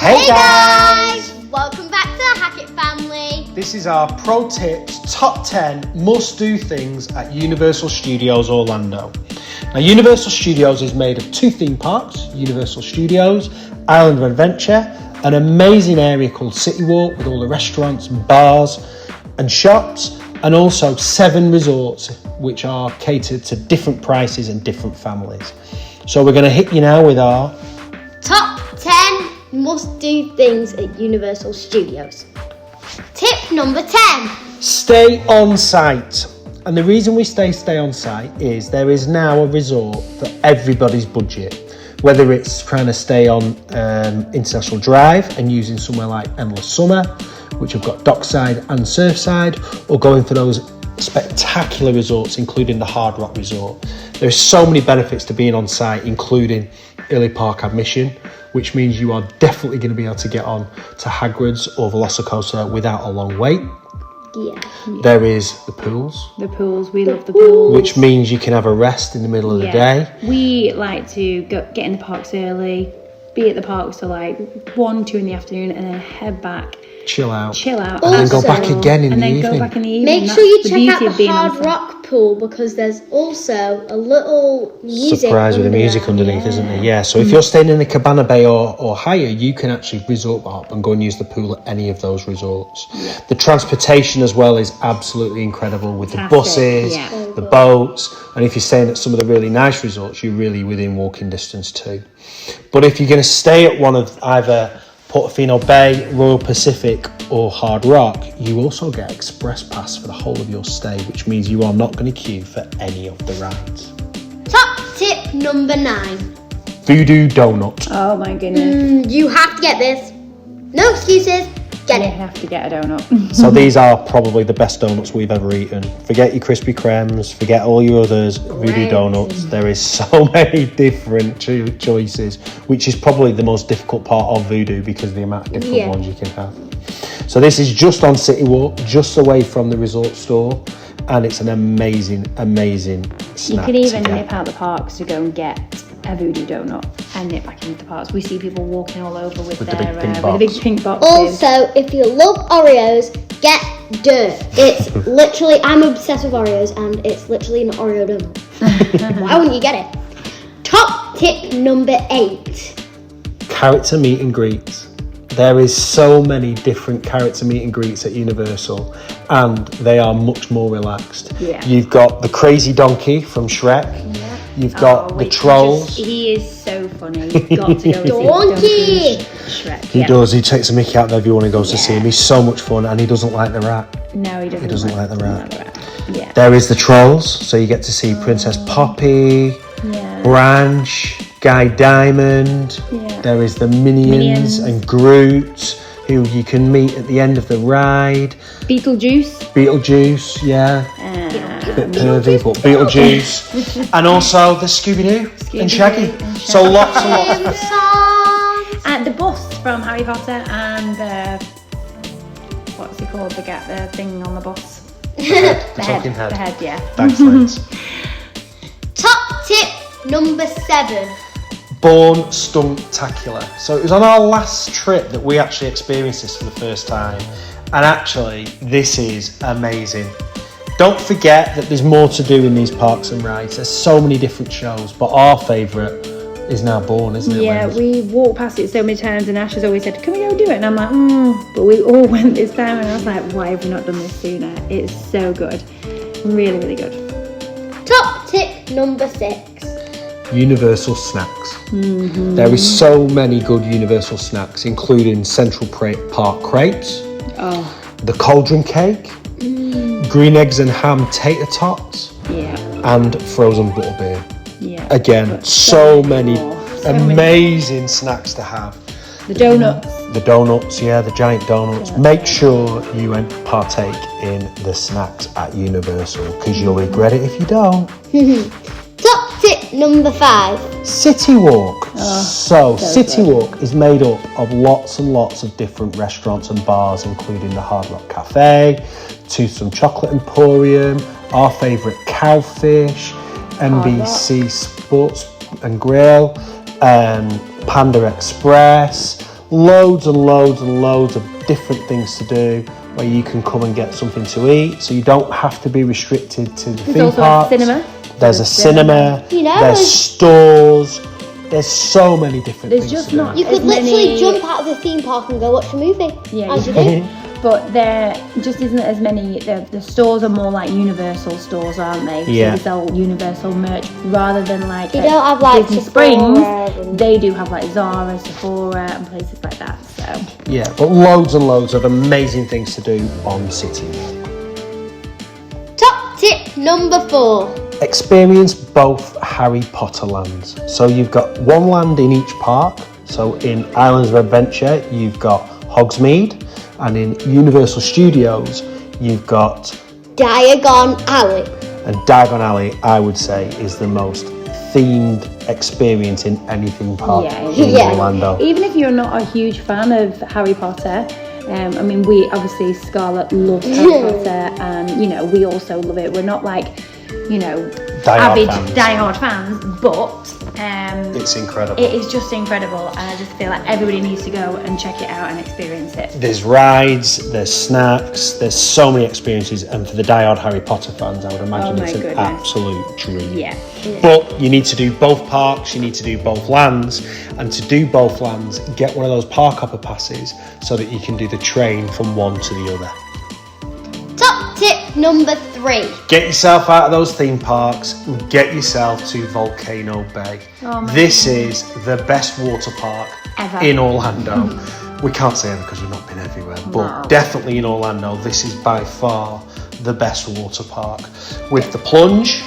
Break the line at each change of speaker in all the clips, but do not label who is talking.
Hey guys! Welcome back to the Hackett family.
This is our Pro Tips Top 10 Must-Do Things at Universal Studios Orlando. Now, Universal Studios is made of two theme parks, Universal Studios, Island of Adventure, an amazing area called City Walk with all the restaurants, bars and shops, and also 7 resorts which are catered to different prices and different families. So we're going to hit you now with our
Top 10 must-do things at Universal Studios. Tip number 10.
Stay on site. And the reason we stay on site is there is now a resort for everybody's budget. Whether it's trying to stay on International Drive and using somewhere like Endless Summer, which have got dockside and surfside, or going for those spectacular resorts, including the Hard Rock Resort. There's so many benefits to being on site, including early park admission, which means you are definitely going to be able to get on to Hagrid's or Velocicoaster without a long wait.
Yeah.
There is the pools.
The pools, we love the pools.
Which means you can have a rest in the middle of the day.
We like to get in the parks early, be at the parks till like 1, 2 in the afternoon, and then head back.
Chill out.
And
then go back again in the evening.
Make sure you check out the Hard Rock pool, because there's also a little music
surprise with the music underneath, isn't there? Yeah, so if you're staying in the Cabana Bay or higher, you can actually resort hop and go and use the pool at any of those resorts. Yeah. The transportation as well is absolutely incredible with the buses, the boats, and if you're staying at some of the really nice resorts, you're really within walking distance too. But if you're going to stay at one of either Portofino Bay, Royal Pacific or Hard Rock, you also get express pass for the whole of your stay, which means you are not going to queue for any of the rides.
Top tip number 9.
Voodoo Donut.
Oh my goodness.
You have to get this. No excuses. Get it.
You have to get a donut.
So these are probably the best donuts we've ever eaten. Forget your Krispy Kremes, forget all your others, Voodoo Donuts. There is so many different choices, which is probably the most difficult part of Voodoo because of the amount of different ones you can have. So this is just on City Walk, just away from the resort store, and it's an amazing snack.
You can even nip out the parks to go and get a Voodoo donut and nip back into the parks. We see people walking all over with their the big pink boxes.
Also, if you love Oreos, get Dirt. It's literally, I'm obsessed with Oreos, and it's literally an Oreo donut. Why wouldn't you get it? Top tip number 8.
Character meet and greets. There is so many different character meet and greets at Universal, and they are much more relaxed. Yeah. You've got the crazy donkey from Shrek. Yeah. You've got the trolls.
He is so funny. You've got to go
Donkey!
Shrek.
He does. He takes a mickey out of everyone who goes to see him. He's so much fun, and he doesn't like the rat.
No, he doesn't.
He doesn't like the rat.
Yeah.
There is the trolls, so you get to see Princess Poppy, Branch, Guy Diamond. Yeah. There is the Minions and Groot, who you can meet at the end of the ride.
Beetlejuice,
yeah. A bit pervy, but Beetlejuice. And also the Scooby-Doo and Shaggy. So lots and lots of
songs.
And the bus from Harry Potter and the, what's it called? The thing on the bus.
The talking head.
The head, yeah.
Thanks.
Top tip number 7.
Born Stunktacular. So it was on our last trip that we actually experienced this for the first time. And actually, this is amazing. Don't forget that there's more to do in these parks and rides. There's so many different shows, but our favourite is now Born, isn't it?
Yeah, we walked past it so many times, and Ash has always said, can we go do it? And I'm like, But we all went this time, and I was like, why have we not done this sooner? It's so good. Really, really good.
Top tip number 6.
Universal snacks. Mm-hmm. There is so many good Universal snacks, including Central Park crepes, the cauldron cake, green eggs and ham tater tots, and frozen butterbeer. Yeah. Again, so many amazing snacks to have.
The donuts.
The giant donuts. Yeah. Make sure you partake in the snacks at Universal, because you'll regret it if you don't.
Top tip number 5.
City Walk. So City Walk is made up of lots and lots of different restaurants and bars, including the Hard Rock Cafe, Toothsome Chocolate Emporium, our favourite Cowfish, NBC Sports and Grill, Panda Express, loads and loads and loads of different things to do where you can come and get something to eat, so you don't have to be restricted to the theme
also
parks.
a cinema.
There's a cinema.
You know,
there's stores. There's so many different
There's
things
just
to do.
not-
You could
as
literally
many-
jump out of the theme park and go watch a movie.
Yeah,
as
you
you do.
But there just isn't as many. The stores are more like Universal stores, aren't they?
Yeah.
So they sell Universal merch rather than like.
You
at
don't have, like,
Disney
Sephora
Springs.
and-
They do have like Zara, Sephora, and places like that. So
Yeah, but loads and loads of amazing things to do on City Walk.
Top tip number 4.
Experience both Harry Potter lands. So you've got one land in each park. So in Islands of Adventure, you've got Hogsmeade, and in Universal Studios, you've got
Diagon Alley.
and Diagon Alley. I would say is the most themed experience in any theme park in
Yeah.
Orlando.
even if you're not a huge fan of Harry Potter, I mean, we obviously Scarlett loves Harry Potter, and you know we also love it. We're not like, you know, avid diehard fans, but
It's incredible.
it is just incredible, and I just feel like everybody needs to go and check it out and experience it.
There's rides, there's snacks, there's so many experiences, and for the diehard Harry Potter fans, I would imagine
Oh my
it's an
goodness.
absolute dream.
Yeah.
But you need to do both parks, you need to do both lands, and to do both lands, get one of those park hopper passes so that you can do the train from one to the other.
Top tip number 3.
Get yourself out of those theme parks and get yourself to Volcano Bay.
Oh my
This is the best water park
Ever.
in Orlando. We can't say ever because we've not been everywhere, but
No.
definitely in Orlando, this is by far the best water park. With the plunge,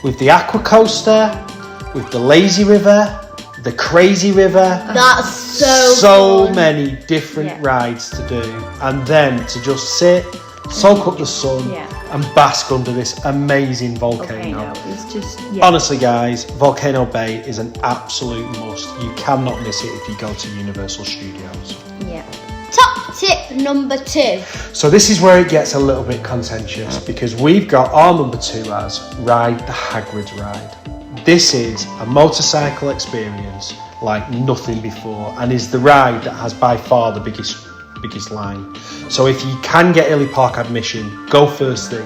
with the aqua coaster, with the lazy river, the crazy river.
That's so fun.
many different
Yeah.
rides to do, and then to just sit, soak up the sun,
Yeah.
and bask under this amazing volcano.
It's just yeah.
Honestly, guys, Volcano Bay is an absolute must. You cannot miss it if you go to Universal Studios.
Yeah.
Top tip number 2.
So this is where it gets a little bit contentious, because we've got our number 2 as Ride the Hagrid's Ride. This is a motorcycle experience like nothing before, and is the ride that has by far the biggest line. So if you can get early park admission, go first thing.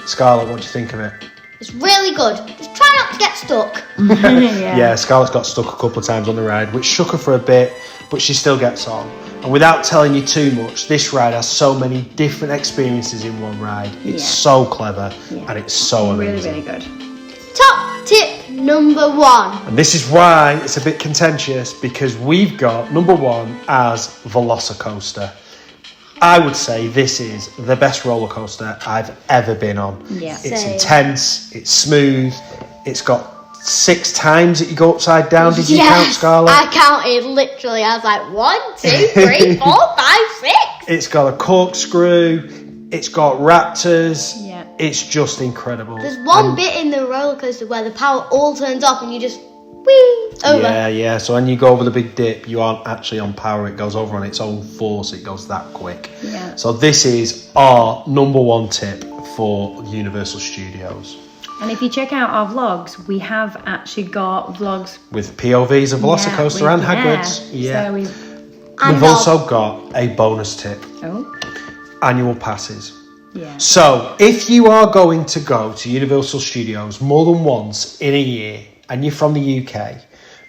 Scarlett, what do you think of it?
It's really good. Just try not to get stuck.
Yeah, Scarlett's got stuck a couple of times on the ride, which shook her for a bit, but she still gets on. And without telling you too much, this ride has so many different experiences in one ride. It's
Yeah.
so clever,
Yeah.
and it's so
Really,
amazing.
really good.
Top tip number 1.
And this is why it's a bit contentious, because we've got number 1 as Velocicoaster. I would say this is the best roller coaster I've ever been on.
Yeah.
It's
Same.
intense, it's smooth, it's got 6 times that you go upside down. Did you count, Scarlett?
I counted literally. I was like 1, 2, 3, 4, 5, 6.
It's got a corkscrew, it's got raptors,
Yeah.
it's just incredible.
There's one bit in the roller coaster where the power all turns off and you just whee over.
Yeah, so when you go over the big dip, you aren't actually on power, it goes over on its own force, it goes that quick.
Yeah.
So this is our number 1 tip for Universal Studios.
And if you check out our vlogs, we have actually got vlogs.
With POVs of Velocicoaster
Yeah,
and
we-
Hagrid's.
So we've.
And
We've also got a bonus tip,
Oh.
annual passes.
Yeah.
So, if you are going to go to Universal Studios more than once in a year and you're from the UK,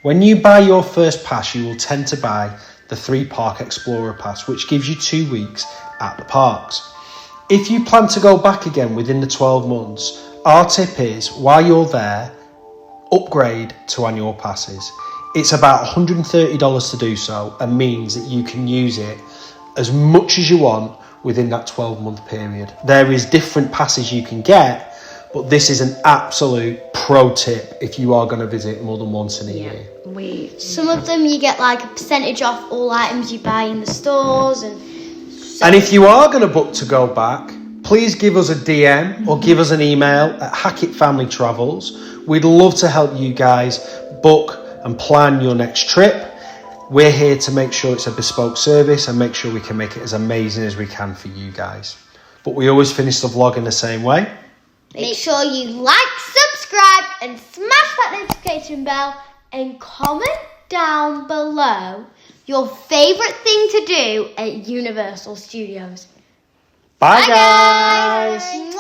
when you buy your first pass, you will tend to buy the 3 Park Explorer Pass, which gives you 2 weeks at the parks. If you plan to go back again within the 12 months, our tip is, while you're there, upgrade to annual passes. It's about $130 to do so, and means that you can use it as much as you want within that 12-month period. There is different passes you can get, but this is an absolute pro tip if you are going to visit more than once in a year.
Some of them you get like a percentage off all items you buy in the stores,
And if you are going to book to go back, please give us a DM or give us an email at Hackett Family Travels. We'd love to help you guys book and plan your next trip. We're here to make sure it's a bespoke service and make sure we can make it as amazing as we can for you guys. But we always finish the vlog in the same way.
make sure you like, subscribe, and smash that notification bell, and comment down below your favourite thing to do at Universal Studios.
Bye guys.